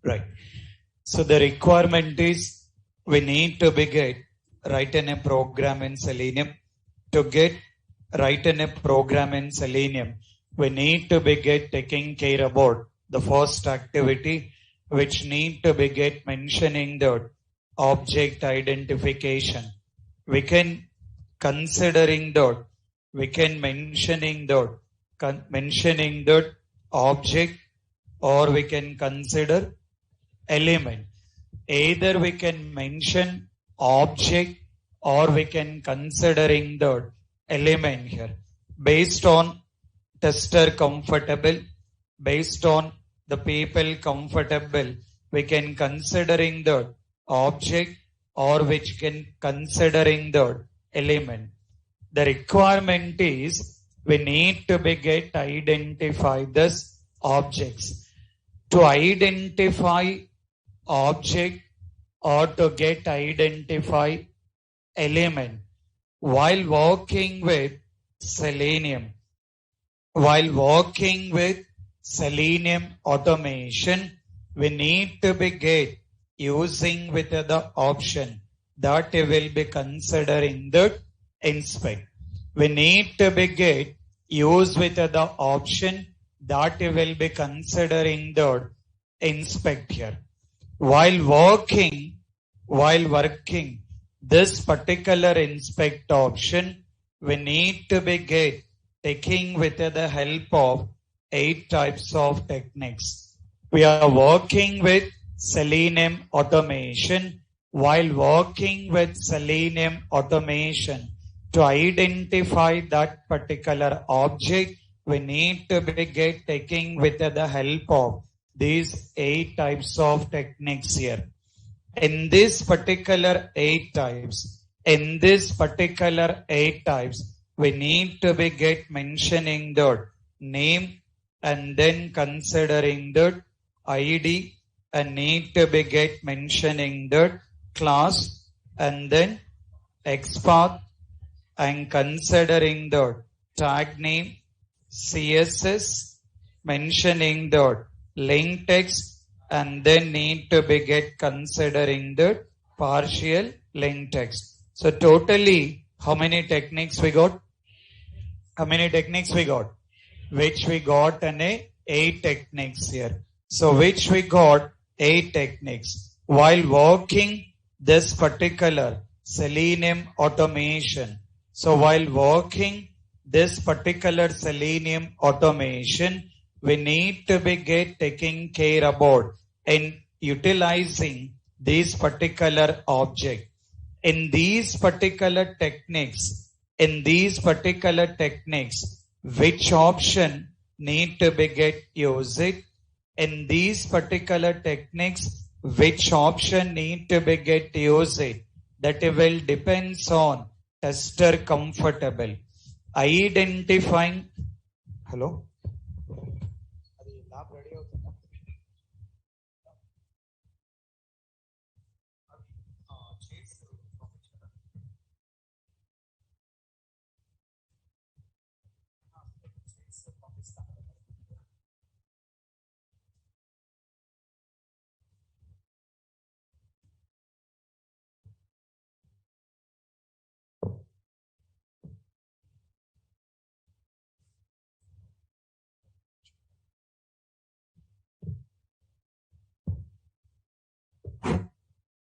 Right. So the requirement is we need to begin write in a program in Selenium. To get write in a program in Selenium, we need to begin taking care about the first activity, which need to begin mentioning the object identification. We can considering that we can mentioning that object, or we can consider element. Either we can mention object or we can considering the element here based on tester comfortable, based on the people comfortable. We can considering the object or which can considering the element. The requirement is we need to begin identify this objects. To identify object or to get identify element while working with Selenium. While working with Selenium automation, we need to begin using with the option that we will be considering the inspect. We need to begin use with the option that we will be considering the inspect here. While working this particular inspect option, we need to begin taking with the help of 8 types of techniques. We are working with Selenium automation. While working with Selenium automation, to identify that particular object, we need to begin taking with the help of these 8 types of techniques here. In this particular 8 types, we need to begin mentioning the name and then considering the ID, and need to begin mentioning the class and then XPath, and considering the tag name, CSS, mentioning the link text, and then need to begin considering the partial link text. So totally, how many techniques we got? Which we got an 8 techniques here. So which we got 8 techniques. While working this particular Selenium automation. So while working this particular Selenium automation, we need to begin taking care about in utilizing these particular object. In these particular techniques, which option need to begin use it? In these particular techniques, which option need to begin use it? That will depends on tester comfortable. Identifying, hello?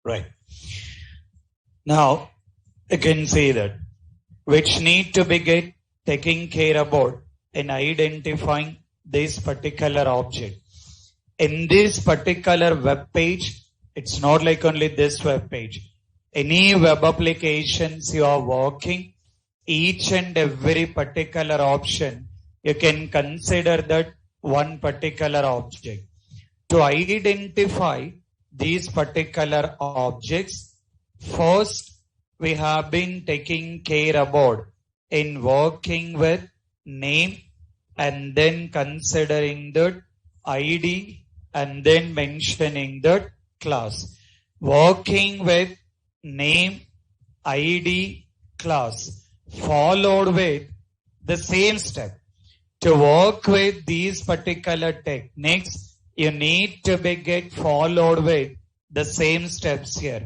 Right. Now, you can see that which need to begin taking care about in identifying this particular object. In this particular web page, it's not like only this web page. Any web applications you are working, each and every particular option, you can consider that one particular object. To identify these particular objects, first we have been taking care about in working with name and then considering the ID and then mentioning the class. Working with name, ID, class, followed with the same step. To work with these particular techniques, you need to be get followed with the same steps here.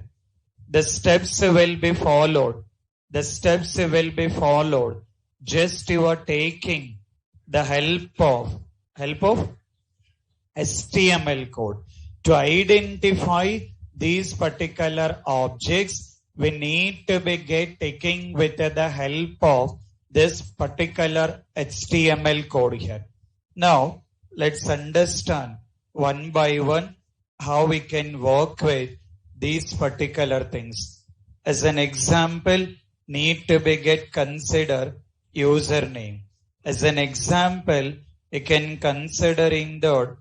The steps will be followed. The steps will be followed. Just you are taking the help of HTML code. To identify these particular objects, we need to be taking with the help of this particular HTML code here. Now, let's understand one by one how we can work with these particular things. As an example, need to be consider username. As an example, you can considering the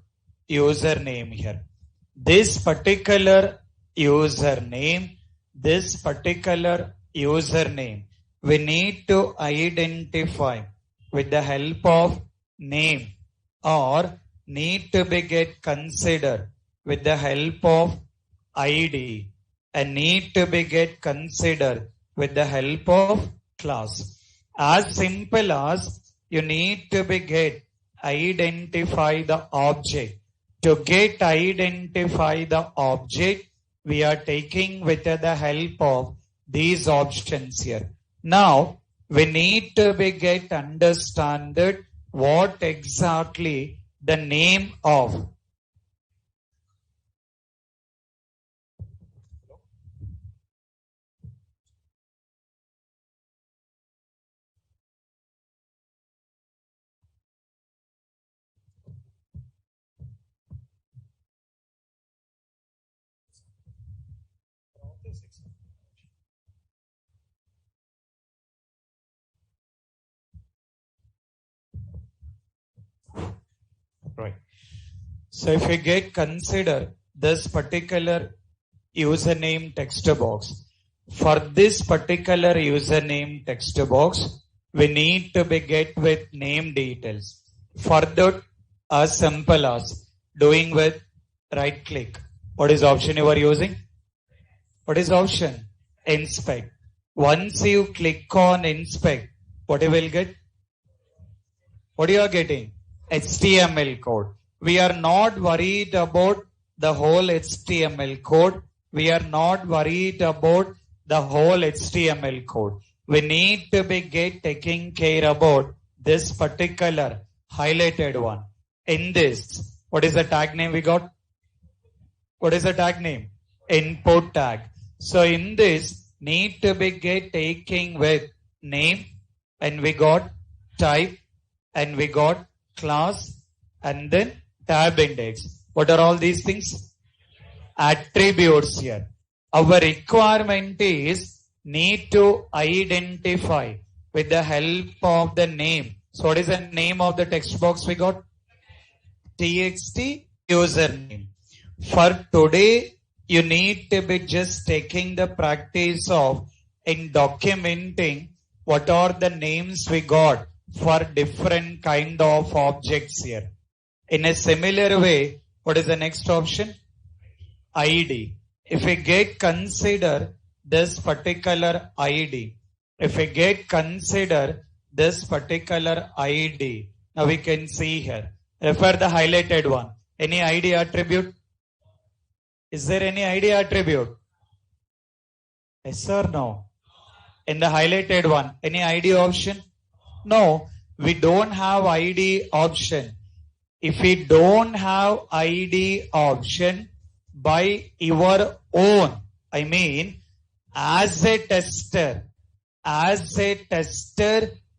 username here. This particular username, we need to identify with the help of name, or need to be considered with the help of ID, and need to be considered with the help of class. As simple as you need to be identify the object. To identify the object, we are taking with the help of these options here. Now, we need to be understand that what exactly the name of right. So if we consider this particular username text box, for this particular username text box, we need to be with name details. For that, as simple as doing with right click. What is option you are using? What is option? Inspect. Once you click on inspect, what you will get? What you are getting? HTML code. We are not worried about the whole HTML code. We are not worried about the whole HTML code. We need to be taking care about this particular highlighted one. In this, what is the tag name we got? What is the tag name? Input tag. So in this, need to be taking with name, and we got type, and we got class, and then tab index. What are all these things? Attributes here. Our requirement is need to identify with the help of the name. So what is the name of the text box we got? TXT username. For today, you need to be just taking the practice of in documenting what are the names we got for different kind of objects here. In a similar way, what is the next option? ID. If we consider this particular ID, now we can see here. Refer the highlighted one. Any ID attribute? Is there any ID attribute? Yes or no? In the highlighted one, any ID option? No, we don't have ID option. If we don't have ID option by your own, I mean, as a tester,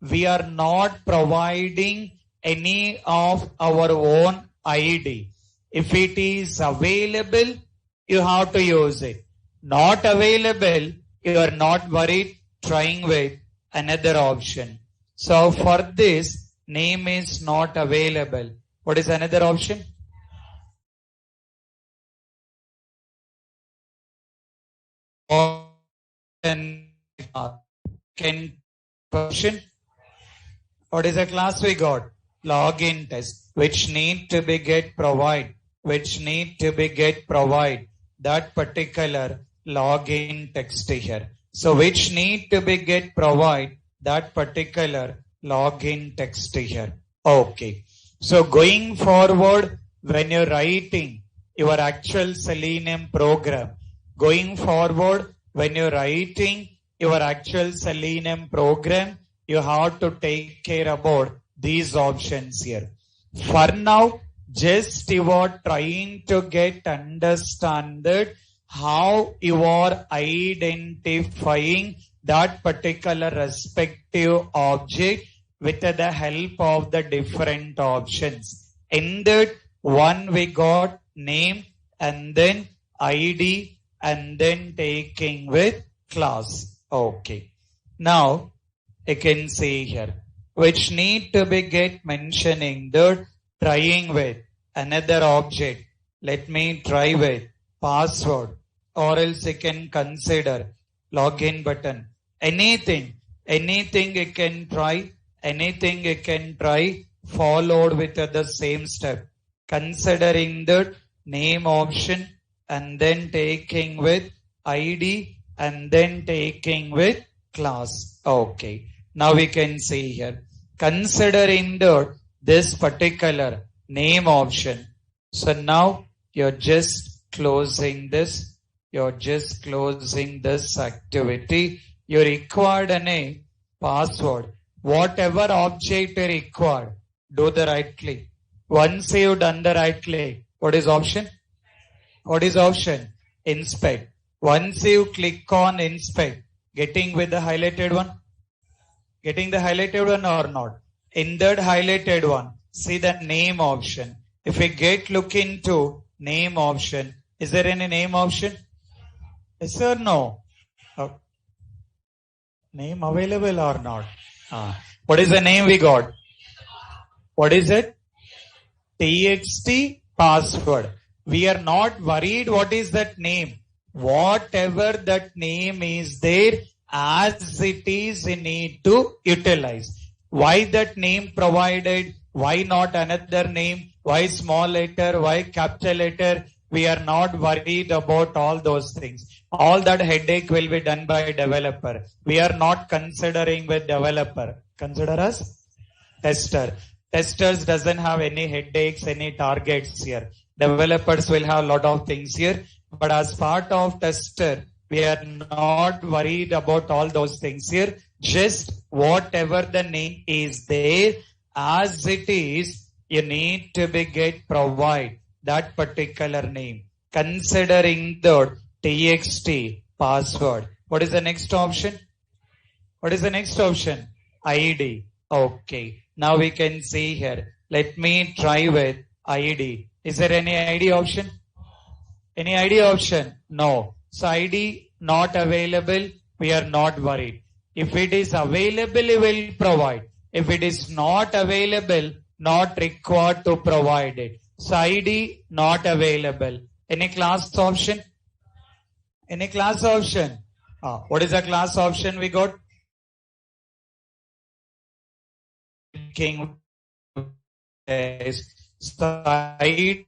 we are not providing any of our own ID. If it is available, you have to use it. Not available, you are not worried trying with another option. So for this, name is not available. What is another option? Option. What is the class we got? Login test, which need to be provide that particular login text here. So which need to be provide that particular login text here. Okay. So going forward, when you're writing your actual Selenium program. Going forward, when you're writing your actual Selenium program, you have to take care about these options here. For now, just you are trying to get understand how you are identifying that particular respective object with the help of the different options. In that one we got name and then ID and then taking with class. Okay. Now you can see here which need to be get mentioning the trying with another object. Let me try with password, or else you can consider login button. Anything you can try, followed with the same step. Considering the name option and then taking with ID and then taking with class. Okay. Now we can see here. Considering this particular name option. So now you're just closing this. You're just closing this activity. You required a password. Whatever object you required, do the right click. Once you've done the right click, what is option? What is option? Inspect. Once you click on inspect, getting with the highlighted one? Getting the highlighted one or not? In that highlighted one, see the name option. If we get look into name option, is there any name option? Yes or no? Name available or not? What is the name we got? What is it? TXT password. We are not worried what is that name. Whatever that name is there, as it is, you need to utilize. Why that name provided? Why not another name? Why small letter? Why capital letter? We are not worried about all those things. All that headache will be done by developer. We are not considering with developer. Consider us tester. Testers doesn't have any headaches, any targets here. Developers will have a lot of things here. But as part of tester, we are not worried about all those things here. Just whatever the name is there, as it is, you need to be get provide that particular name. Considering the TXT password. What is the next option? What is the next option? ID. Okay. Now we can see here. Let me try with ID. Is there any ID option? Any ID option? No. So ID not available. We are not worried. If it is available, we will provide. If it is not available, not required to provide it. So ID not available. Any class option? Any class option? What is the class option we got? King ID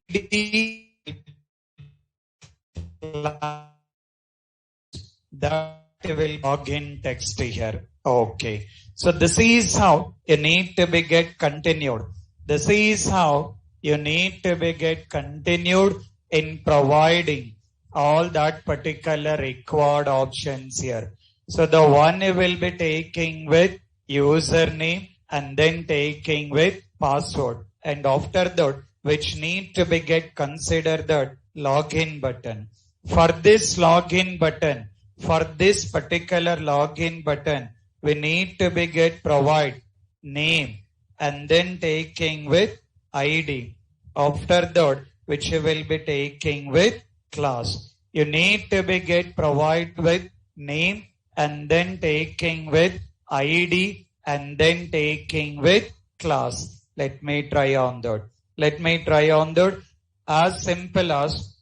that will login text here. Okay. So this is how you need to be get continued. This is how you need to be get continued in providing all that particular required options here. So the one you will be taking with username and then taking with password. And after that, which need to be get considered the login button. For this login button, for this particular login button, we need to be get provide name and then taking with ID. After that, which you will be taking with class. You need to be get provide with name and then taking with ID and then taking with class. Let me try on that. Let me try on that. As simple as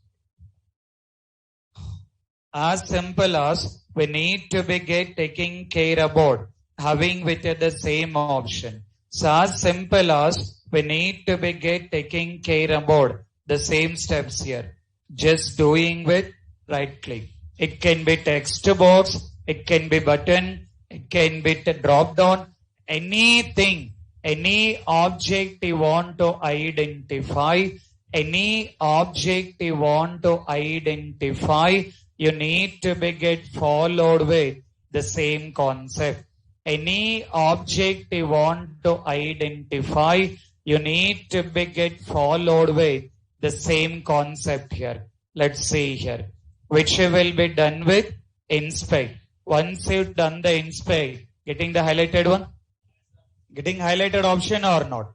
we need to be get taking care about having with the same option. So as simple as we need to be get taking care about the same steps here. Just doing with right click. It can be text box, it can be button, it can be the drop down, anything, any object you want to identify, any object you want to identify, you need to be get followed with the same concept. Any object you want to identify, you need to be get followed with the same concept here. Let's see here. Which will be done with inspect. Once you've done the inspect, getting the highlighted one? Getting highlighted option or not?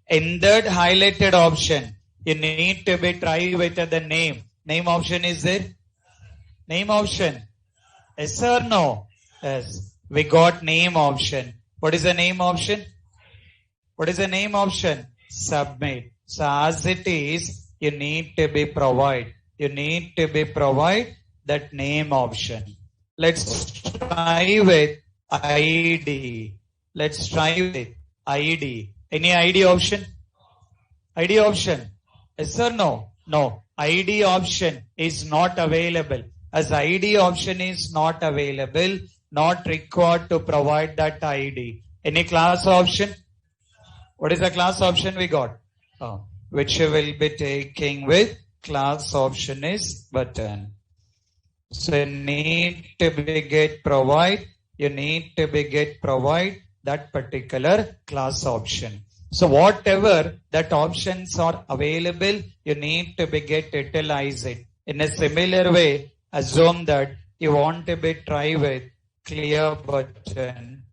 In that highlighted option, you need to be try with the name. Name option is there? Name option? Yes or no? Yes. We got name option. What is the name option? What is the name option? Submit. So as it is, you need to be provide. You need to be provide that name option. Let's try with ID. Let's try with ID. Any ID option? ID option? Yes or no? No. ID option is not available. As ID option is not available, not required to provide that ID. Any class option? What is the class option we got? Which you will be taking with class option is button. So you need to be get provide. You need to be get provide that particular class option. So whatever that options are available, you need to be get utilize it. In a similar way, assume that you want to be try with clear button.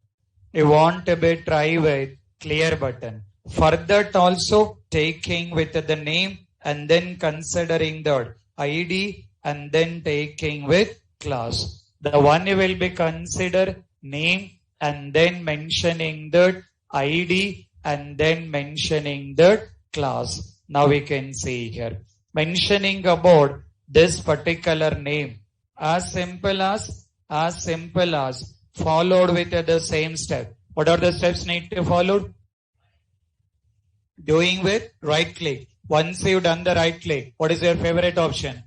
You want to be try with clear button. For that also taking with the name and then considering the ID and then taking with class. The one you will be consider name and then mentioning the ID and then mentioning the class. Now we can see here. Mentioning about this particular name as simple as followed with the same step. What are the steps need to follow? Doing with right click. Once you've done the right click, what is your favorite option?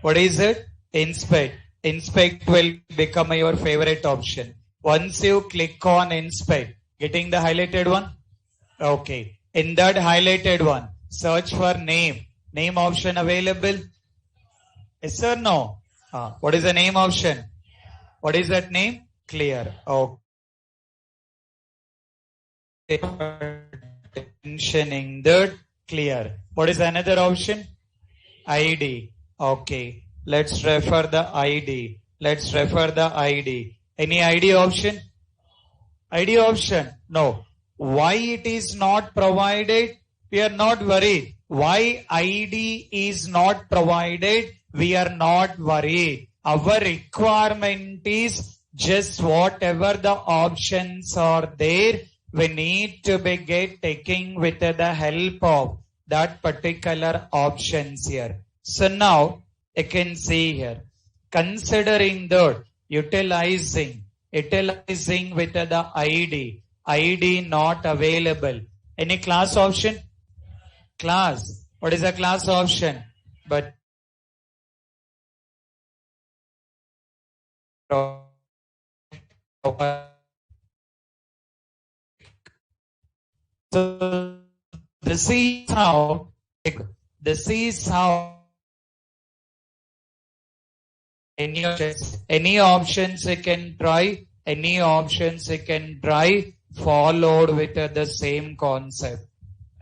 What is it? Inspect. Inspect will become your favorite option. Once you click on inspect, getting the highlighted one? Okay. In that highlighted one, search for name. Name option available? Yes or no? What is the name option? What is that name? Clear. Okay. Mentioning that clear. What is another option? ID. Okay. Let's refer the ID. Let's refer the ID. Any ID option? ID option? No. Why it is not provided? We are not worried. Why ID is not provided? We are not worried. Our requirement is just whatever the options are there, we need to be get taking with the help of that particular options here. So now you can see here, considering that utilizing with the ID not available. Any class option? Class. What is the class option? But so this is how any options you can try, followed with the same concept.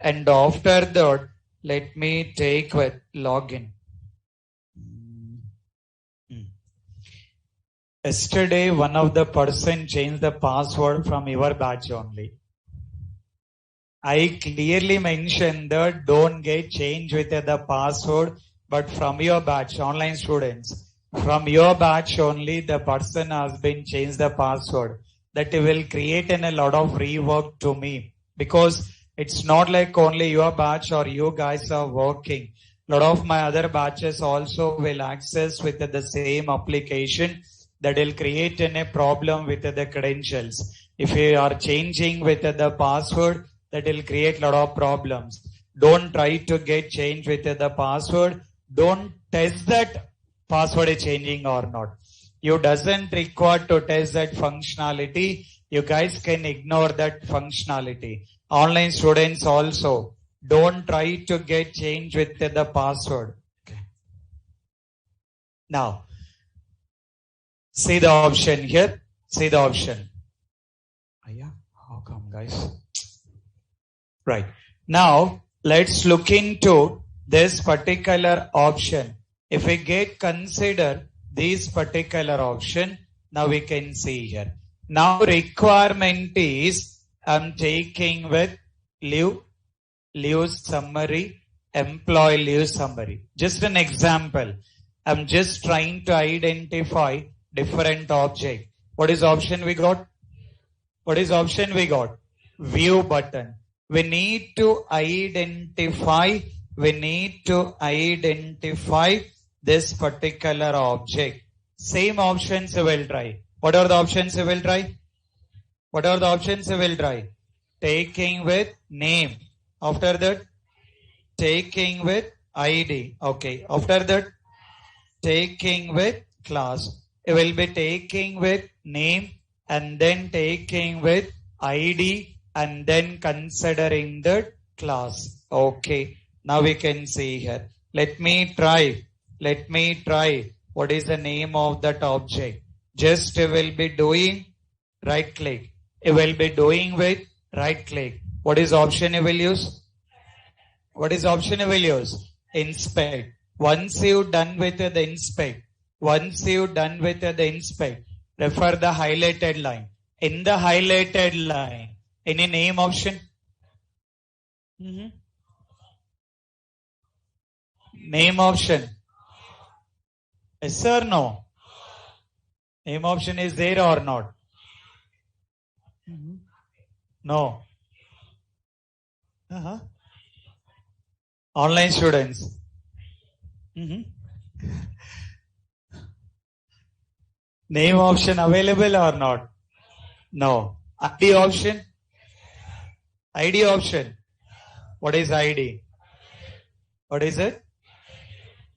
And after that, let me take with login. Yesterday, one of the person changed the password from your batch only. I clearly mentioned that don't get change with the password, but from your batch, online students, from your batch only, the person has been changed the password. That will create a lot of rework to me, because it's not like only your batch or you guys are working. A lot of my other batches also will access with the same application. That will create a problem with the credentials. If you are changing with the password, that will create a lot of problems. Don't try to get change with the password. Don't test that password is changing or not. You doesn't require to test that functionality. You guys can ignore that functionality. Online students also, Don't try to get change with the password. Okay. Now, see the option here. See the option. Yeah, how come, guys? Right. Now, let's look into this particular option. If we get consider this particular option, now we can see here. Now requirement is I'm taking with leave summary, employee leave summary. Just an example. I'm just trying to identify different object. What is option we got? What is option we got? View button. We need to identify this particular object. Same options we will try. What are the options we will try? What are the options we will try? Taking with name. After that, taking with ID. Okay. After that, taking with class. It will be taking with name and then taking with ID and then considering the class. Okay. Now we can see here. Let me try. What is the name of that object? Just it will be doing right click. It will be doing with right click. What is option you will use? What is option you will use? Inspect. Once you done with the inspect, refer the highlighted line. In the highlighted line, any name option? Name option? Yes or no? Name option is there or not? No. Online students. Name option available or not? No. ID option? ID option. What is ID? What is it?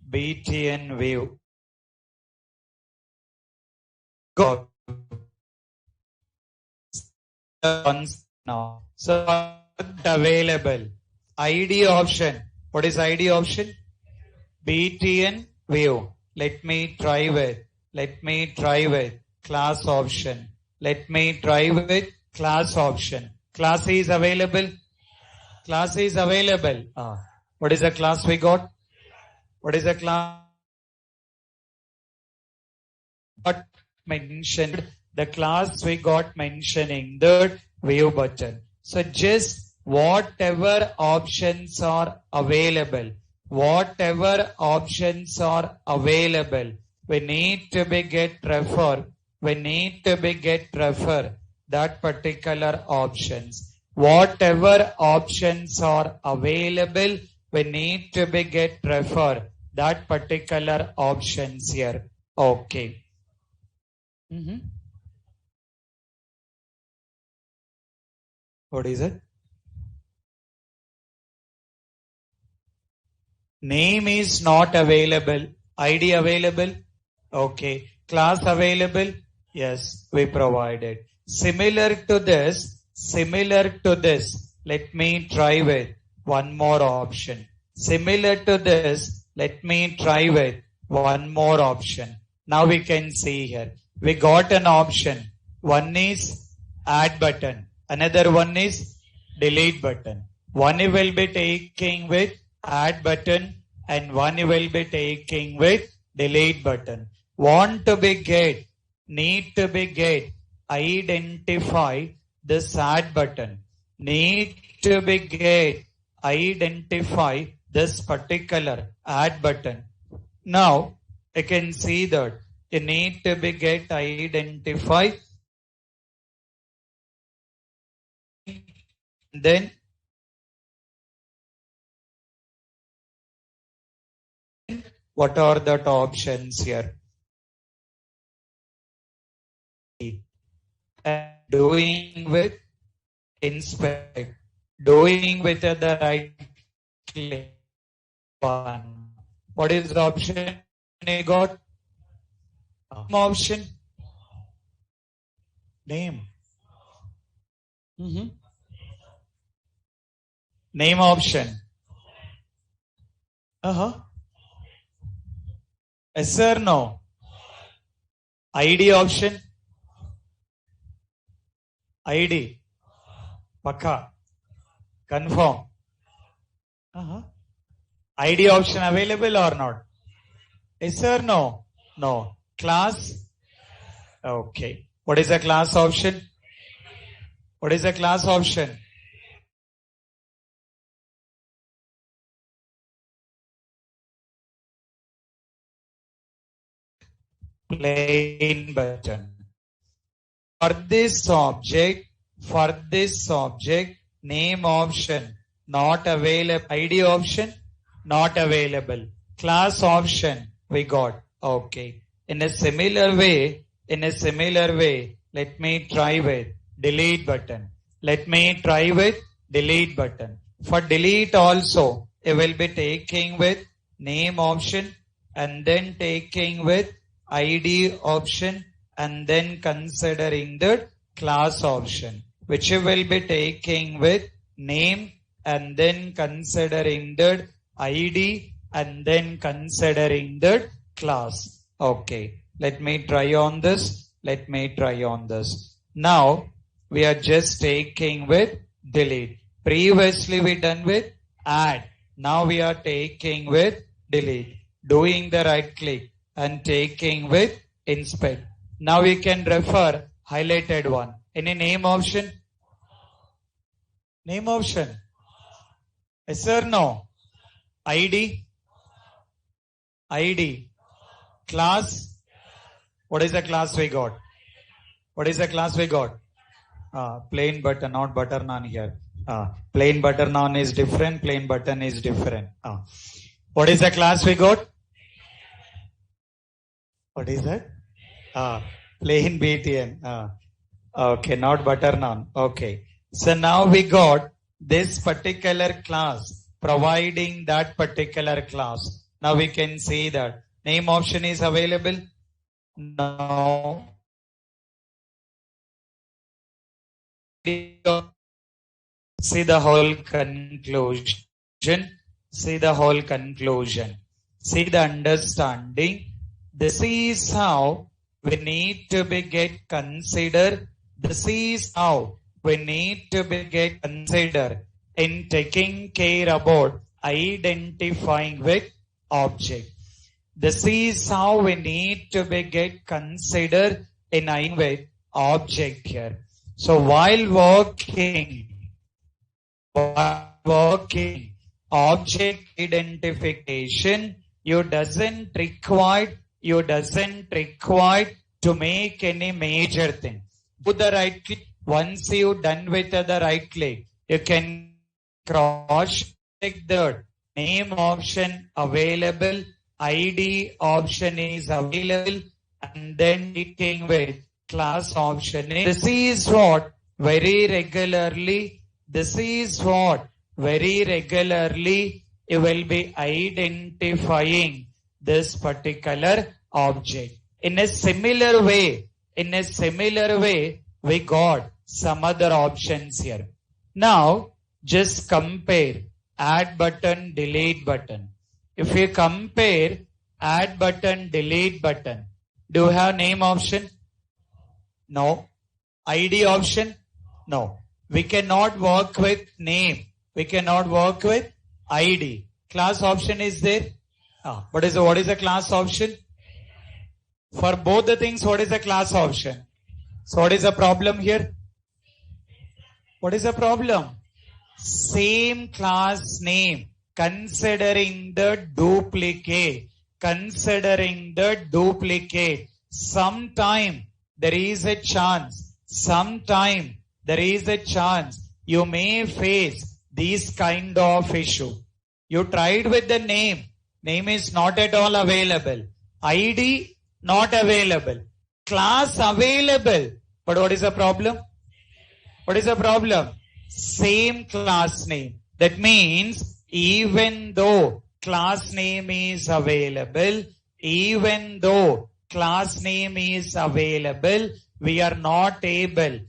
BTN view. Go. Now. So available. ID option. What is ID option? BTN view. Let me try with class option. Let me try with class option. Class is available. Class is available. What is the class we got? What is the class? But mentioned the class we got mentioning the view button. So just whatever options are available, we need to be get refer that particular options. Whatever options are available, we need to be get refer that particular options here. Okay. What is it? Name is not available. ID available? Okay. Class available? Yes, we provided. Similar to this, let me try with one more option. Similar to this, let me try with one more option. Now we can see here. We got an option. One is add button. Another one is delete button. One will be taking with add button and one will be taking with delete button. Need to be get, identify this add button. Need to be get, identify this particular add button. Now, you can see that you need to be get, identify. Then what are the options here? Doing with inspect, doing with the right click one. What is the option you got? Option name. Name option. Yes or no? ID option. ID. Pakka. Confirm. ID option available or not? Yes or no? No. Class? Okay. What is the class option? What is the class option? Plain button. For this object, name option not available. ID option not available. Class option we got. Okay. In a similar way, let me try with delete button. For delete also, it will be taking with name option and then taking with ID option and then considering the class option, which will be taking with name and then considering the ID and then considering the class. Okay, let me try on this. Now we are just taking with delete. Previously we done with add. Now we are taking with delete. Doing the right click and taking with inspect. Now we can refer highlighted one. Any name option? Name option? Yes or no? ID? Class? What is the class we got? Plain butter, not butter naan here. Plain butter naan is different. Plain button is different. What is the class we got? What is that? Plain BTN. Okay, not butter naan. Okay. So now we got this particular class providing that particular class. Now we can see that name option is available. Now see the whole conclusion. See the understanding. This is how we need to be get considered. This is how we need to be get considered in taking care about identifying with object. This is how we need to be get considered in with object here. So while working object identification, you doesn't require to make any major thing. Do the right click. Once you done with the right click, you can cross check the name option available, ID option is available, and then clicking with class option. This is what very regularly you will be identifying this particular object. In a similar way, we got some other options here. Now, just compare add button, delete button. If you compare add button, delete button, do you have name option? No. ID option? No. We cannot work with name. We cannot work with ID. Class option is there. What is the class option? For both the things, what is the class option? So what is the problem here? What is the problem? Same class name. Considering the duplicate. Sometime there is a chance you may face this kind of issue. You tried with the name is not at all available. ID not available. Class available. But what is the problem? Same class name. That means even though class name is available, we are not able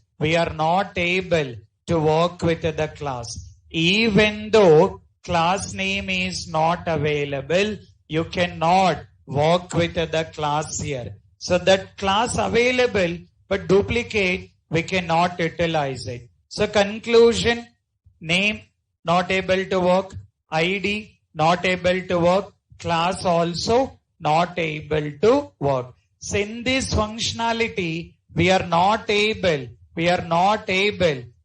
to work with the class. Even though class name is not available, you cannot work with the class here. So that class available, but duplicate, we cannot utilize it. So conclusion, name not able to work, ID not able to work, class also not able to work. So in this functionality, we are not able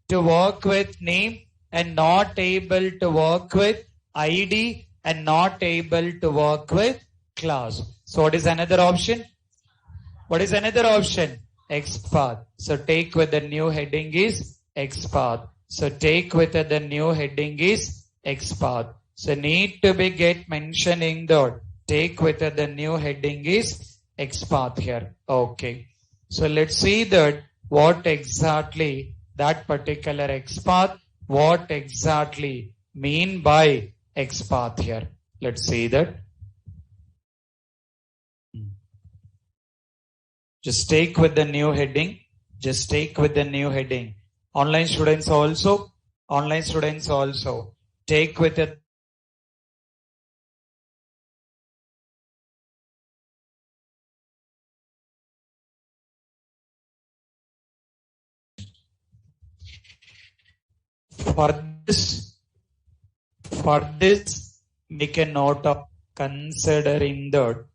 to work with name and not able to work with ID and not able to work with class. So what is another option? What is another option? XPath. So take with the new heading is XPath. So take with the new heading is XPath. So need to be get mentioning the take with the new heading is XPath here. Okay. So let's see that what exactly that particular XPath, what exactly mean by XPath here. Let's see that. Just take with the new heading. Just take with the new heading. Online students also take with it. For this, make a note of considering the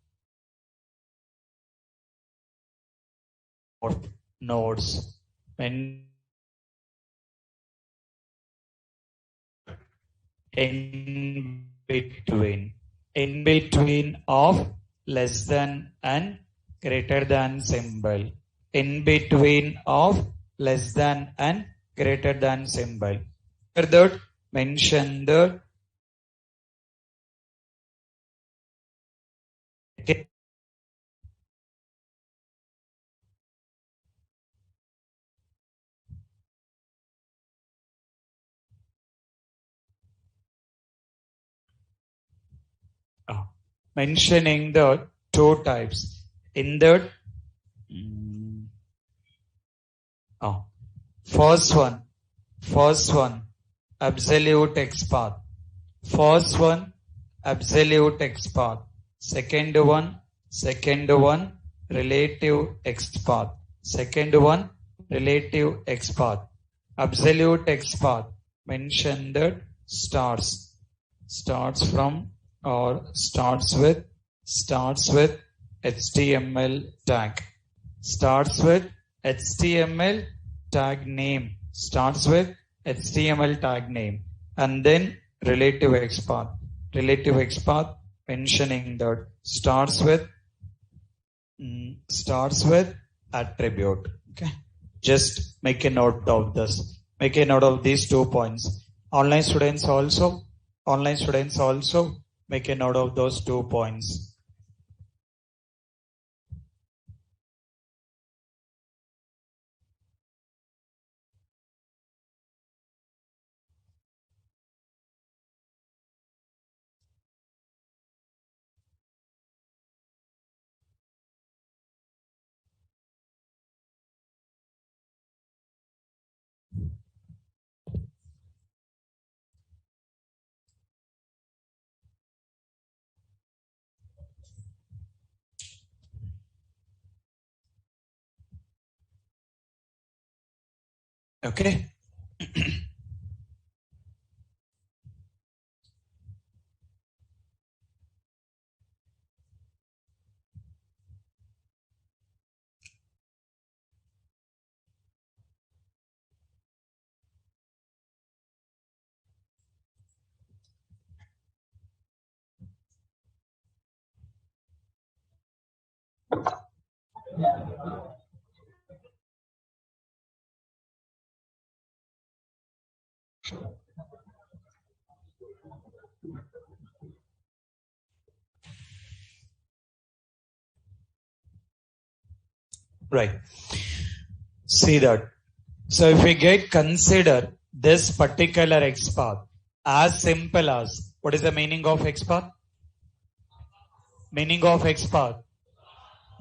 nodes when in between of less than and greater than symbol, in between of less than and greater than symbol. Third, mention the mentioning the two types. In the first one, absolute XPath. First one, absolute XPath. Second one, relative XPath. Second one, relative XPath. Absolute XPath. Mention that starts from or starts with HTML tag. Starts with HTML tag name. Starts with HTML tag name. And then relative XPath. Relative XPath mentioning that starts with attribute. Okay. Just make a note of this. Make a note of these 2 points. Online students also make a note of those 2 points. Okay. Right. See that. So if we consider this particular XPath as simple as, what is the meaning of XPath? Meaning of XPath?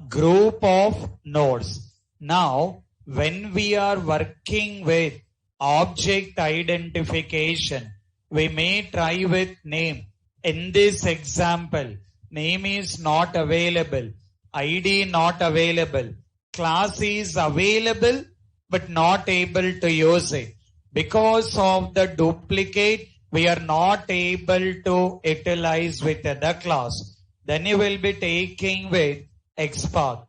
Group of nodes. Now, when we are working with object identification, we may try with name. In this example, name is not available, ID not available, class is available but not able to use it. Because of the duplicate, we are not able to utilize with the class. Then you will be taking with XPath.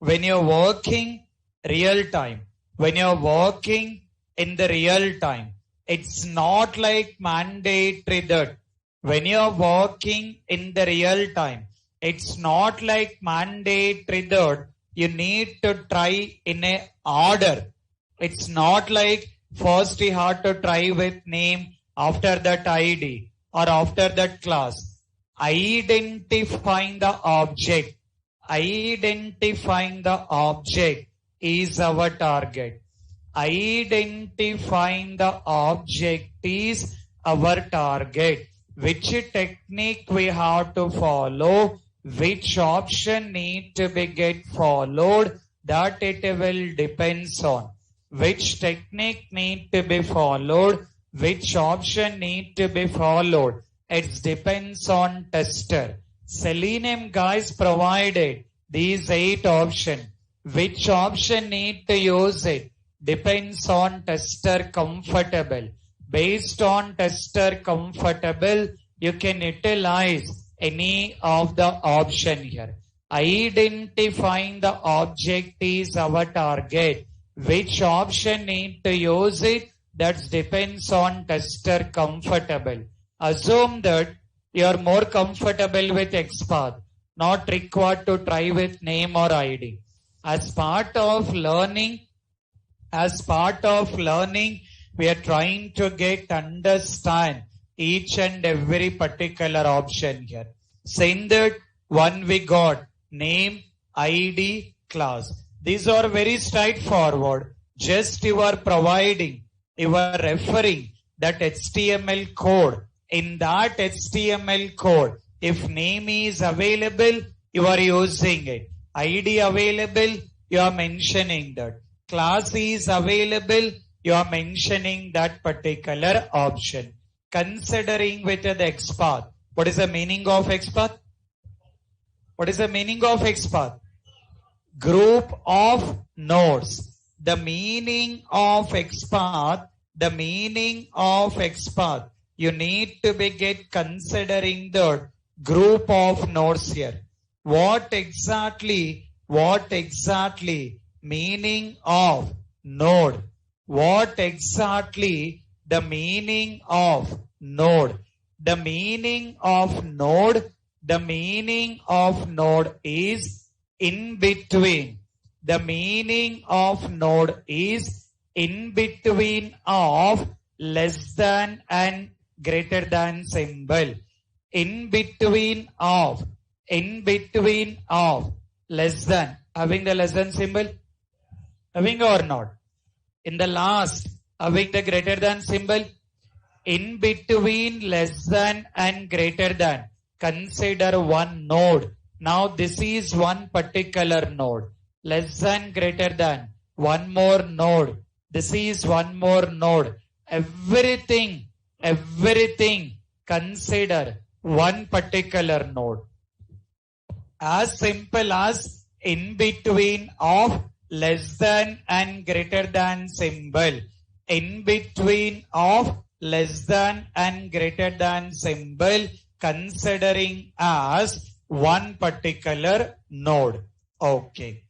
When you're working real time, when you're working in the real time, it's not like mandatory that when you're working in the real time, it's not like mandatory that you need to try in a order. It's not like first you have to try with name, after that ID or after that class. Identifying the object. Identifying the object is our target. Identifying the object is our target. Which technique we have to follow, which option need to be get followed, that it will depends on. Which technique need to be followed, which option need to be followed, it depends on tester. Selenium guys provided these 8 options. Which option need to use it depends on tester comfortable. Based on tester comfortable, you can utilize any of the option here. Identifying the object is our target. Which option need to use it, that depends on tester comfortable. Assume that you are more comfortable with XPath, not required to try with name or ID. As part of learning, we are trying to understand each and every particular option here. Saying that one we got name, ID, class. These are very straightforward. Just you are providing, you are referring that HTML code. In that HTML code, if name is available, you are using it. ID available, you are mentioning that. Class is available, you are mentioning that particular option. Considering with the XPath. What is the meaning of XPath? What is the meaning of XPath? Group of nodes. The meaning of XPath, you need to be get considering the group of nodes here. What exactly meaning of node? What exactly the meaning of node? The meaning of node is in between. The meaning of node is in between of less than and greater than symbol. In between of less than. Having the less than symbol? Having or not? In the last, having the greater than symbol? In between less than and greater than. Consider one node. Now this is one particular node. Less than, greater than. One more node. This is one more node. Everything consider one particular node. As simple as in between of less than and greater than symbol. In between of less than and greater than symbol, considering as one particular node. Okay.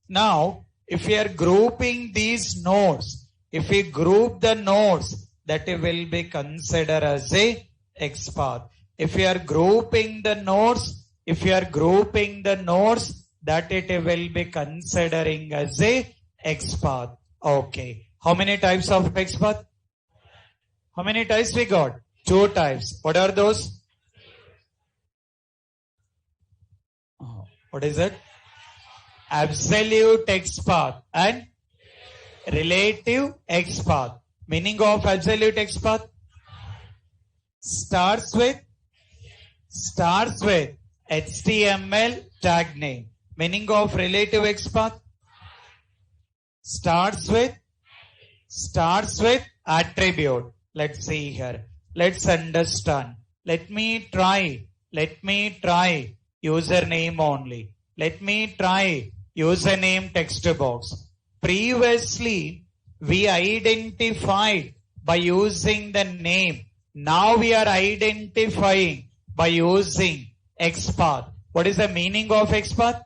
Now, if we are grouping these nodes, if we group the nodes, that will be considered as a XPath. If we are grouping the nodes, that it will be considering as a XPath. Okay. How many types of XPath? How many types we got? 2 types. What are those? What is it? Absolute XPath and relative XPath. Meaning of absolute XPath? Starts with HTML tag name. Meaning of relative XPath? Starts with attribute. Let's see here. Let's understand. Let me try. Let me try. Username only. Let me try. Username text box. Previously, we identified by using the name. Now we are identifying by using XPath. What is the meaning of XPath?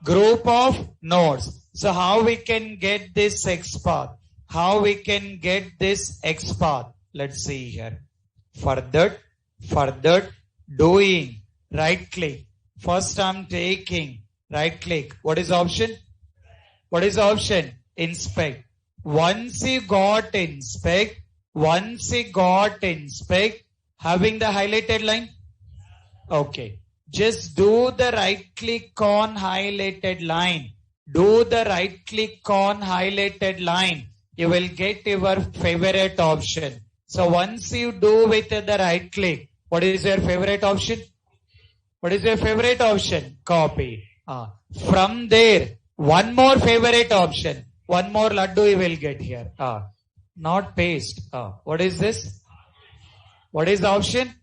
Group of nodes. So how we can get this XPath? How we can get this XPath? Let's see here. For that, doing right click. First I'm taking right click. What is option? What is option? Inspect. Once you got inspect, having the highlighted line. Okay. Just do the right click on highlighted line. Do the right click on highlighted line. You will get your favorite option. So once you do with the right click, what is your favorite option? What is your favorite option? Copy. From there, one more favorite option. One more laddu you will get here. Not paste. What is this? What is the option?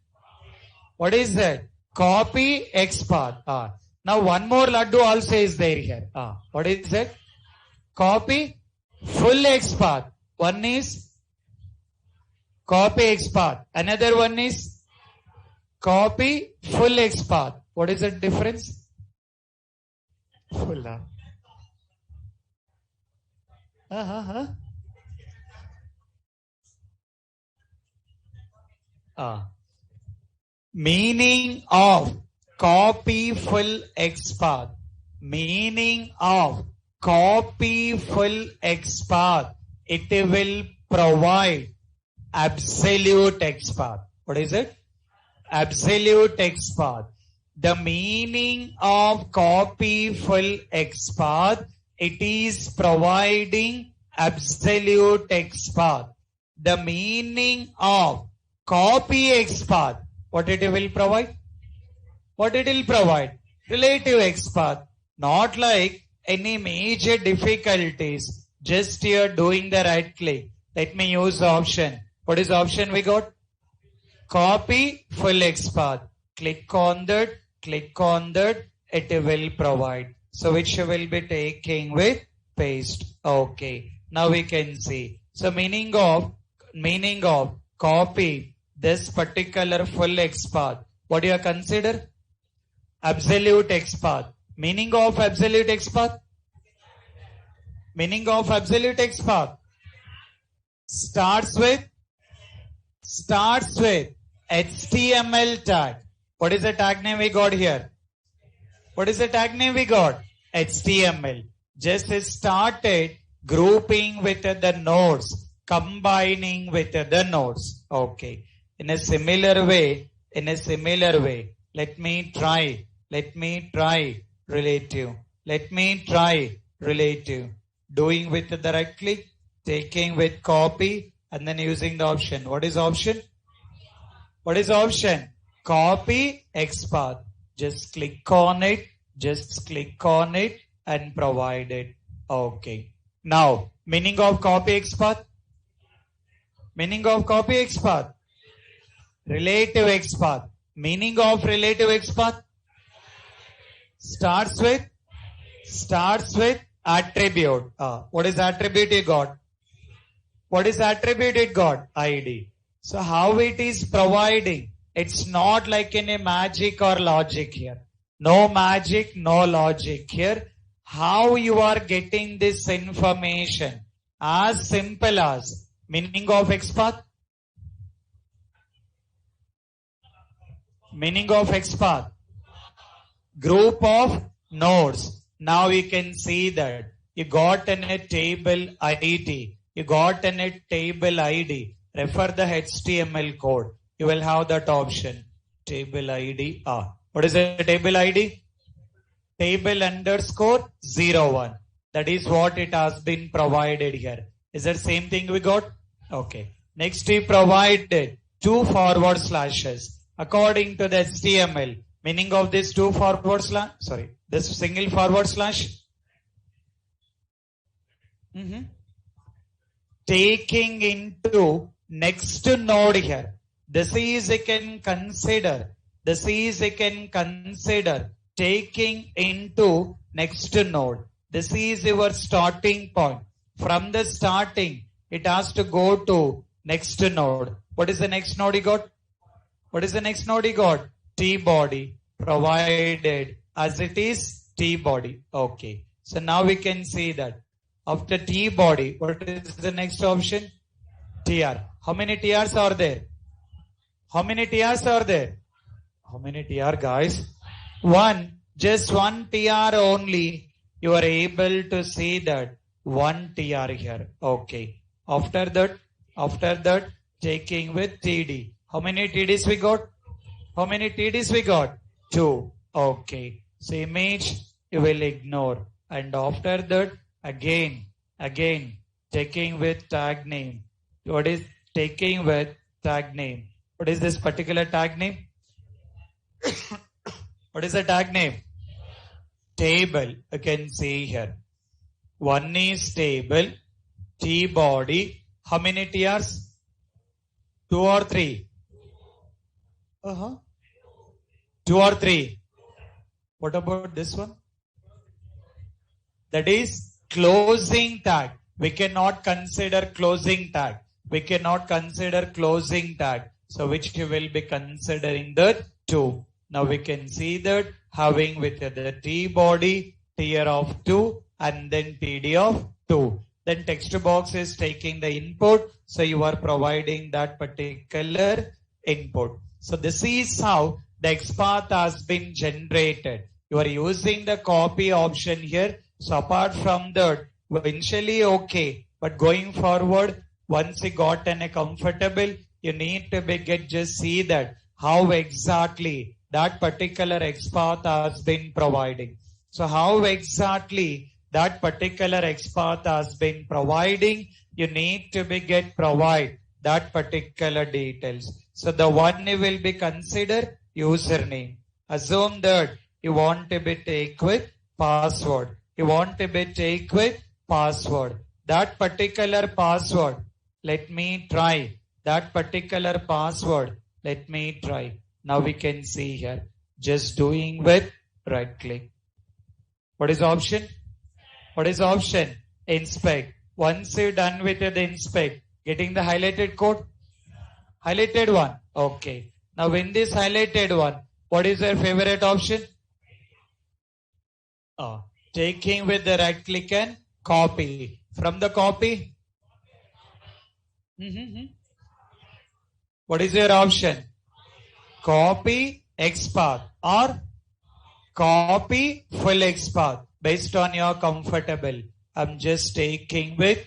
What is that? Copy XPath. Now one more laddu also is there here. What is that? Copy full XPath. One is copy XPath. Another one is copy full XPath. What is the difference? Full. Meaning of copy full XPath. Meaning of copy full XPath. It will provide absolute XPath. What is it? Absolute XPath. The meaning of copy full XPath, it is providing absolute XPath. The meaning of copy XPath, what it will provide? What it will provide? Relative XPath. Not like any major difficulties. Just here doing the right click. Let me use the option. What is the option we got? Copy full XPath. Click on that. It will provide. So which will be taking with paste. Okay. Now we can see. So meaning of copy this particular full XPath. What do you consider? Absolute XPath. Meaning of absolute XPath? Meaning of absolute XPath starts with HTML tag. What is the tag name we got here? What is the tag name we got? HTML. Just started grouping with the nodes, combining with the nodes. Okay. In a similar way, let me try relative. Let me try relative. Doing with the right click, taking with copy, and then using the option. What is option? What is option? Copy XPath. Just click on it and provide it. Okay. Now, meaning of copy XPath? Meaning of copy XPath? Relative XPath. Meaning of relative XPath? Starts with attribute. What is attribute you got? What is attribute it got? ID. So how it is providing? It's not like any magic or logic here. No magic, no logic here. How you are getting this information? As simple as meaning of XPath. Meaning of XPath. Group of nodes. Now you can see that you got a table ID. You got a table ID. Refer the HTML code. You will have that option. Table ID. What is the table ID? Table underscore 01. That is what it has been provided here. Is that same thing we got? Okay. Next we provided 2 forward slashes. According to the HTML, meaning of this 2 forward slash, this single forward slash. Taking into next node here. This is I can consider. This is I can consider taking into next node. This is your starting point. From the starting, it has to go to next node. What is the next node you got? What is the next node you got? T body provided as it is T body. Okay. So now we can see that after T body, what is the next option? TR. How many TRs are there? How many TRs are there? How many TR guys? One. Just one TR only. You are able to see that one TR here. Okay. After that, taking with TD. How many TDs we got? How many TDs we got? 2. Okay. So image you will ignore. And after that, again, taking with tag name. What is taking with tag name? What is this particular tag name? What is the tag name? Table. You can see here. One is table, T body. How many TRs? 2 or 3? 2 or 3. What about this one? That is closing tag. We cannot consider closing tag. We cannot consider closing tag. So which we will be considering the 2. Now we can see that having with the T body, TR of 2 and then TD of 2. Then text box is taking the input. So you are providing that particular input. So this is how the XPath has been generated. You are using the copy option here. So apart from that, initially okay, but going forward, once you got a comfortable, you need to just see that how exactly that particular XPath has been providing. So how exactly that particular XPath has been providing, you need to provide that particular details. So the one you will be consider username. Assume that you want to be take with password. You want to be take with password. That particular password, let me try. That particular password, let me try. Now we can see here. Just doing with right click. What is option? What is option? Inspect. Once you're done with the inspect, getting the highlighted code? Highlighted one. Okay. Now in this highlighted one, what is your favorite option? Taking with the right click and copy. From the copy? What is your option? Copy XPath or copy full XPath based on your comfortable. I'm just taking with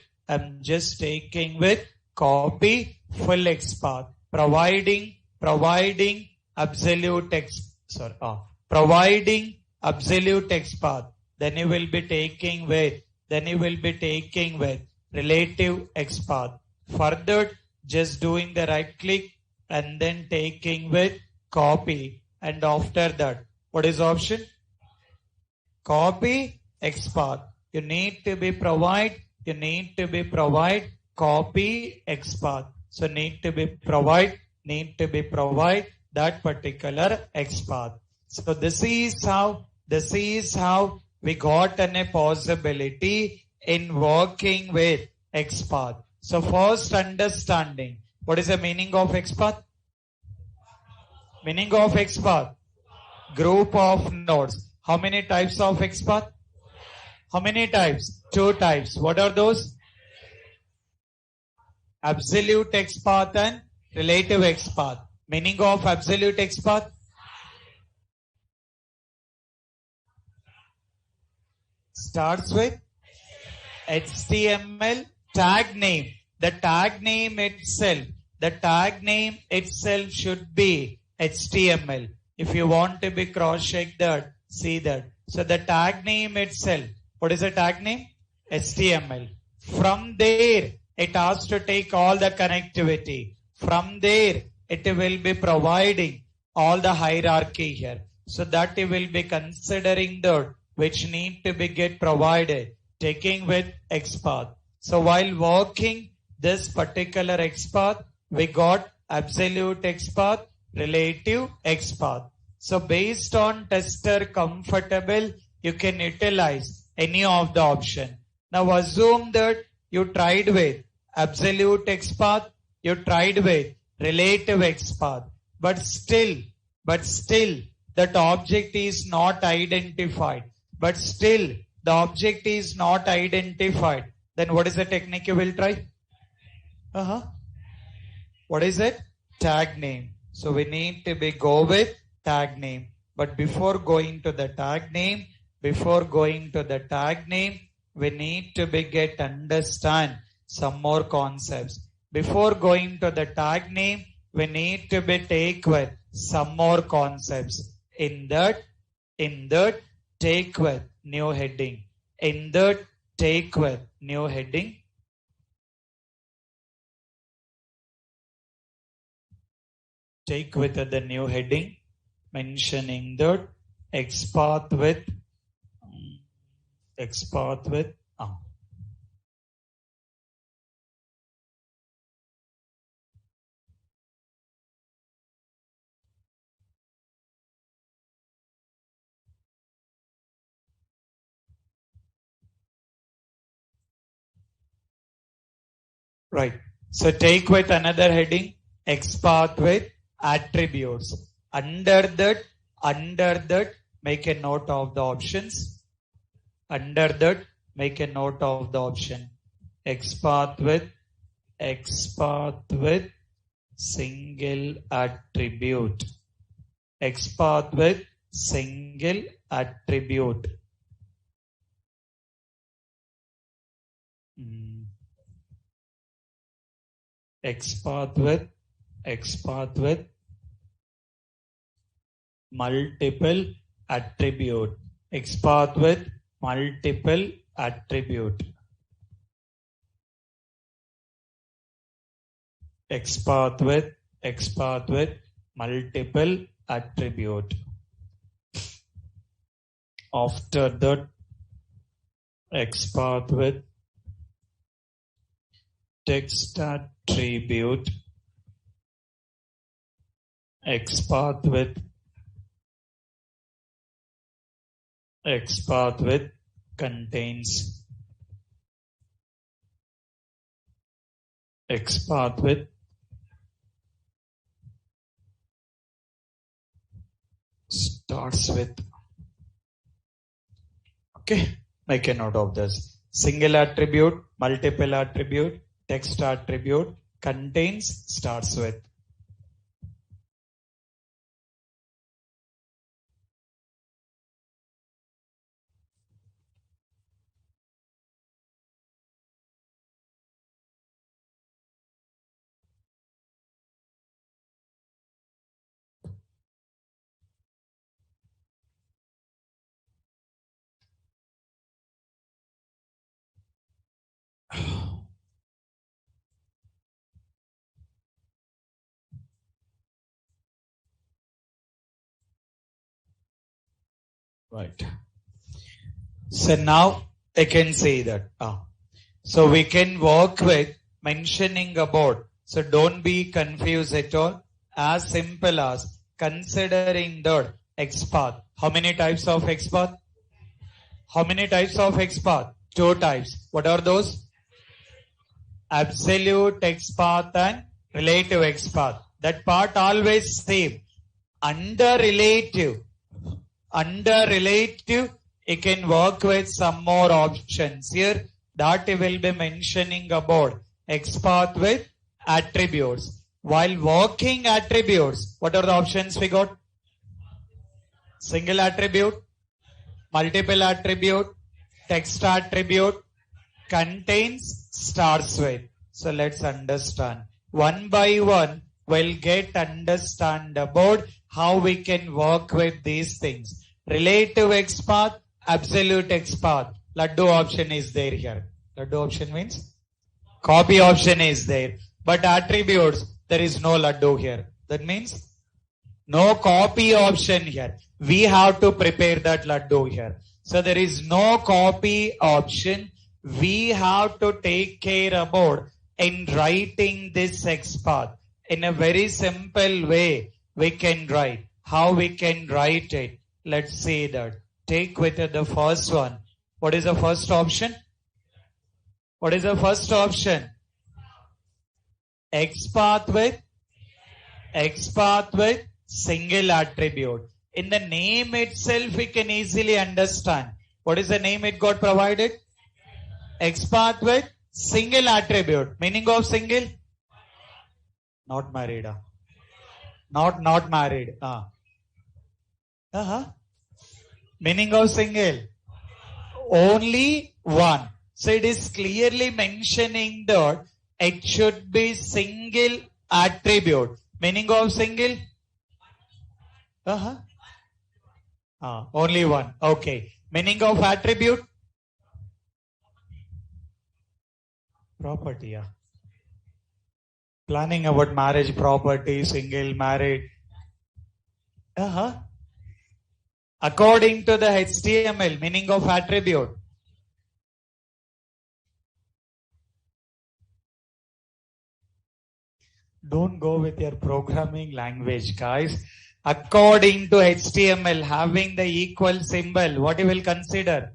copy full XPath, providing absolute providing absolute XPath. Then you will be taking with relative XPath. Further, just doing the right click and then taking with copy. And after that, what is option? Copy XPath. You need to be provide copy XPath. So need to be provide that particular XPath. So this is how we got a possibility in working with XPath. So first understanding, what is the meaning of XPath? Meaning of XPath? Group of nodes. How many types of XPath? How many types? 2 types. What are those? Absolute XPath and relative XPath. Meaning of absolute XPath? Starts with HTML tag name. The tag name itself should be HTML. If you want to be cross-check that, see that. So the tag name itself, what is the tag name? HTML. From there, it has to take all the connectivity. From there, it will be providing all the hierarchy here. So that it will be considering that which need to be get provided, taking with XPath. So while working this particular XPath, we got absolute X path, relative X path. So based on tester comfortable, you can utilize any of the option. Now assume that you tried with absolute X path, you tried with relative X path, but still that object is not identified. But still the object is not identified. Then what is the technique you will try? What is it? Tag name. So we need to go with tag name. But before going to the tag name, we need to get understand some more concepts. Before going to the tag name, we need to take with some more concepts. In that, take with new heading. In that, take with new heading. Take with the new heading, mentioning that X path with right. So take with another heading, X path with attributes. Under that, make a note of the options. Under that, make a note of the option. X path with single attribute. X path with single attribute. X path with multiple attribute. X path with multiple attribute. X path with multiple attribute. After that, X path with text attribute. X path with contains. X path with starts with. Okay, make a note of this. Single attribute, multiple attribute, text attribute, contains, starts with. Right. So now I can say that. So we can work with mentioning about. So don't be confused at all. As simple as considering the X path. How many types of X path? How many types of X path? 2 types. What are those? Absolute X path and relative X path. That part always same. Under relative, you can work with some more options. Here, that will be mentioning about X path with attributes. While working attributes, what are the options we got? Single attribute, multiple attribute, text attribute, contains, starts with. So let's understand. One by one, we'll get understand about how we can work with these things. Relative X path, absolute X path. Laddu option is there here. Laddu option means copy option is there. But attributes, there is no laddu here. That means no copy option here. We have to prepare that laddu here. So there is no copy option. We have to take care about in writing this X path. In a very simple way, we can write. How we can write it? Let's see that. Take with it the first one. What is the first option? What is the first option? XPath with single attribute. In the name itself, we can easily understand. What is the name it got provided? XPath with single attribute. Meaning of single? Not married. Not married. Meaning of single? Only one. So it is clearly mentioning that it should be single attribute. Meaning of single? Only one. Okay. Meaning of attribute? Property. Planning about marriage, property, single, married. According to the HTML, meaning of attribute. Don't go with your programming language, guys. According to HTML, having the equal symbol, what you will consider?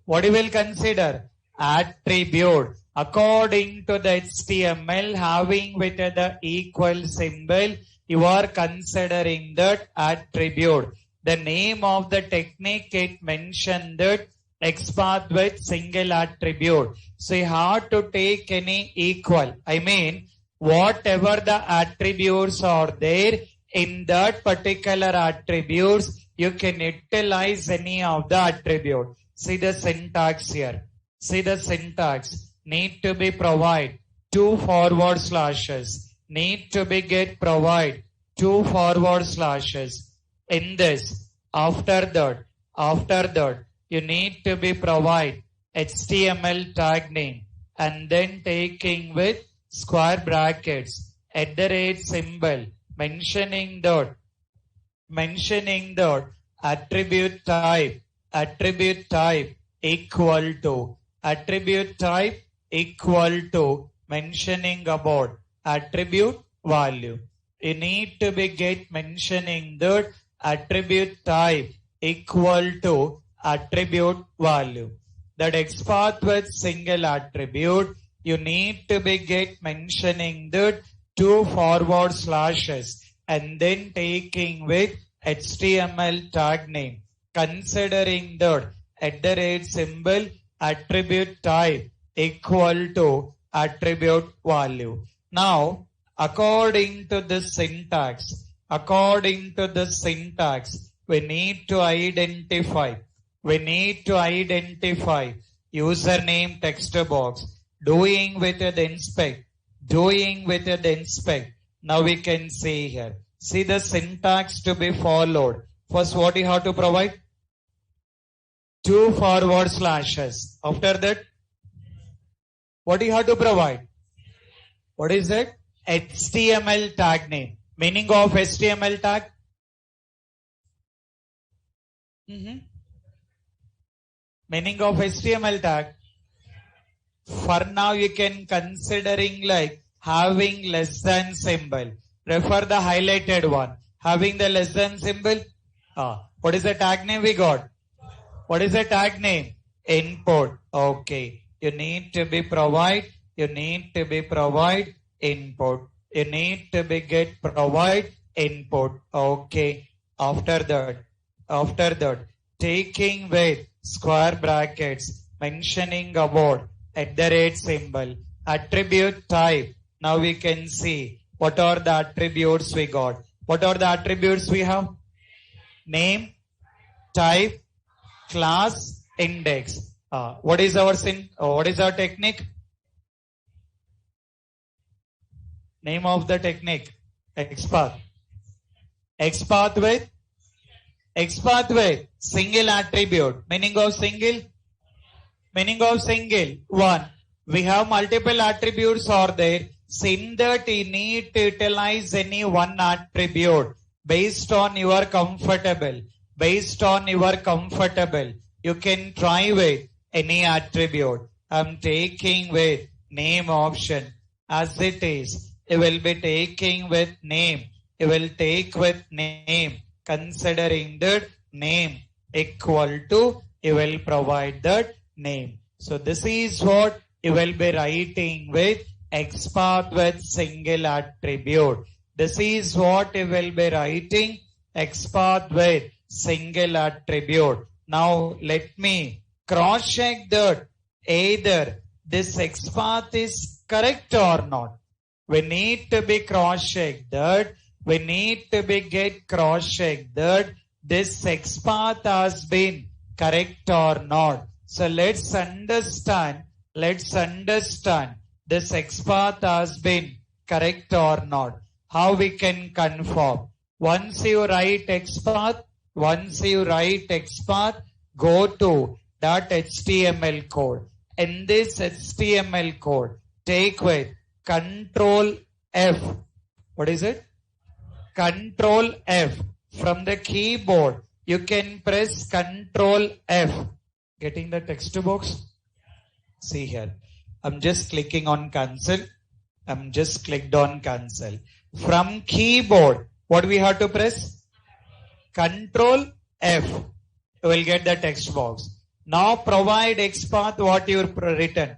What you will consider? Attribute. According to the HTML, having with the equal symbol, you are considering that attribute. The name of the technique, it mentioned that XPath with single attribute. So you have to take any equal. I mean, whatever the attributes are there, in that particular attributes, you can utilize any of the attribute. See the syntax here. See the syntax. Need to be provide 2 forward slashes. Need to be get provide 2 forward slashes. In this, after that, you need to be provide HTML tag name and then taking with square brackets, @ symbol, mentioning that attribute type equal to mentioning about attribute value. You need to be get mentioning that attribute type equal to attribute value. That XPath with single attribute, you need to be get mentioning that 2 forward slashes and then taking with HTML tag name, considering that @ symbol attribute type equal to attribute value. Now, according to the syntax, we need to identify username text box, doing with the inspect. Now we can see here. See the syntax to be followed. First, what you have to provide? 2 forward slashes. After that, what you have to provide? What is it? HTML tag name. Meaning of HTML tag? Meaning of HTML tag? For now, you can considering like having less than symbol. Refer the highlighted one. Having the less than symbol. What is the tag name we got? What is the tag name? Input. Okay. You need to be provide input. You need to be get provide input. Okay. After that, taking with square brackets, mentioning about @ symbol, attribute type. Now we can see what are the attributes we got. What are the attributes we have? Name, type, class, index. What is our technique? Name of the technique? XPath. XPath with single attribute. Meaning of single? One. We have multiple attributes are there. So in that you need to utilize any one attribute based on your comfortable. You can try with any attribute. I'm taking with name option as it is. you will be taking with name. You will take with name, considering that name equal to, you will provide that name. So this is what you will be writing with XPath with single attribute. This is what you will be writing XPath with single attribute. Now let me cross check that either this XPath is correct or not. We need to be cross checked that, we need to be get cross checked that this XPath has been correct or not. So let's understand this XPath has been correct or not. How we can confirm? Once you write XPath, go to that HTML code. In this HTML code, take with Control F. What is it? Control F. From the keyboard, you can press Control F. Getting the text box? See here. I'm just clicking on cancel. I'm just clicked on cancel. From keyboard, what we have to press? Control F. You will get the text box. Now provide XPath what you written.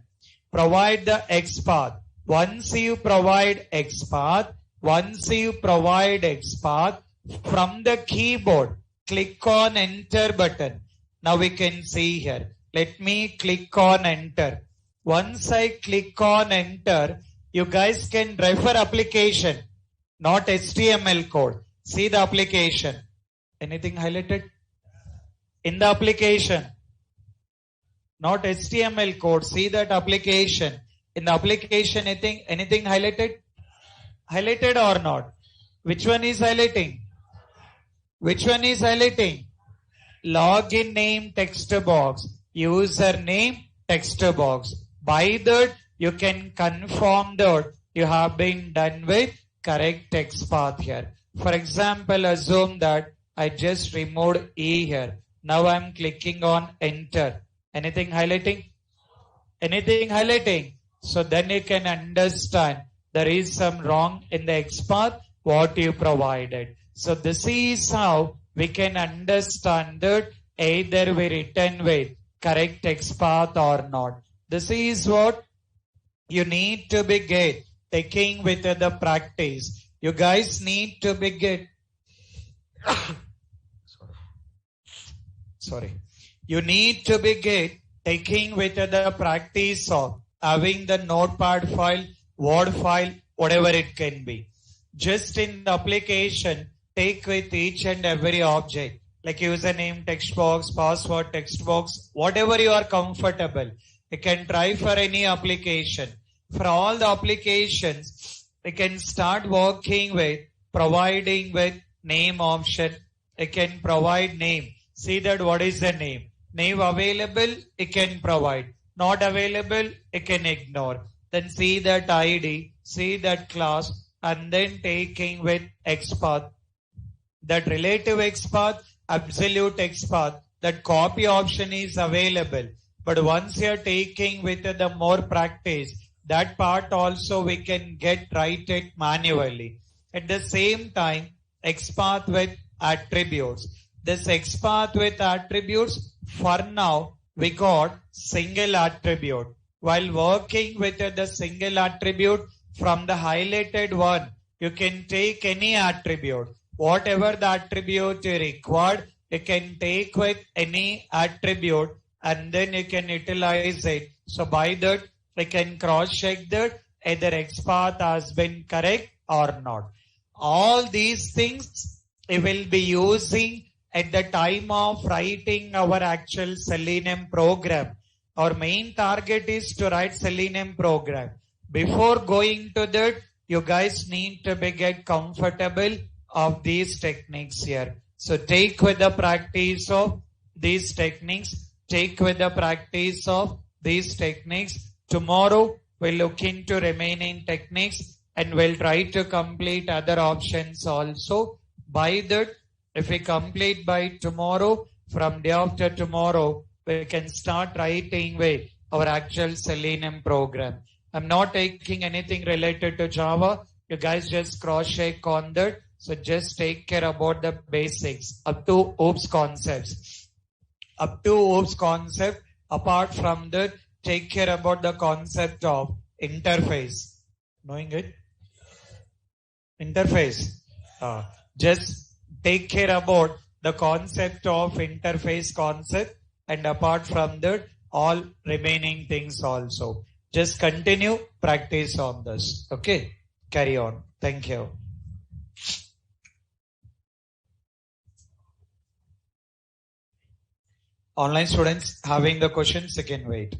Provide the XPath. Once you provide XPath, from the keyboard, click on enter button. Now we can see here. Let me click on enter. Once I click on enter, you guys can refer application, not HTML code. See the application. Anything highlighted? In the application, not HTML code. See that application. In the application, anything highlighted? Highlighted or not? Which one is highlighting? Login name text box. Username text box. By that, you can confirm that you have been done with correct XPath here. For example, assume that I just removed E here. Now I'm clicking on enter. Anything highlighting? So then you can understand there is some wrong in the XPath what you provided. So this is how we can understand that either we written with correct XPath or not. This is what you need to be get taking with the practice. You guys need to be get You need to be get taking with the practice of having the notepad file, word file, whatever it can be. Just in the application, take with each and every object, like username text box, password text box, whatever you are comfortable. You can try for any application. For all the applications, you can start working with providing with name option. You can provide name. See that what is the name. Name available, you can provide. Not available, you can ignore. Then see that ID, see that class, and then taking with XPath. That relative XPath, absolute XPath, that copy option is available. But once you are taking with the more practice, that part also we can write it manually. At the same time, XPath with attributes. This XPath with attributes, for now, we got single attribute. While working with the single attribute, from the highlighted one, you can take any attribute. Whatever the attribute you required, you can take with any attribute and then you can utilize it. So by that, we can cross check that either XPath has been correct or not. All these things we will be using at the time of writing our actual Selenium program. Our main target is to write Selenium program. Before going to that, you guys need to get comfortable of these techniques here. So take with the practice of these techniques. Tomorrow we'll look into remaining techniques and we'll try to complete other options also. By that, if we complete by tomorrow, from day after tomorrow, we can start writing with our actual Selenium program. I'm not taking anything related to Java. You guys just cross check on that. So just take care about the basics up to OOPS concepts. Up to OOPS concept. Apart from that, take care about the concept of interface. Knowing it? Interface. Just take care about the concept of interface concept, and apart from that, all remaining things also. Just continue practice on this. Okay, carry on. Thank you. Online students having the questions, you can wait.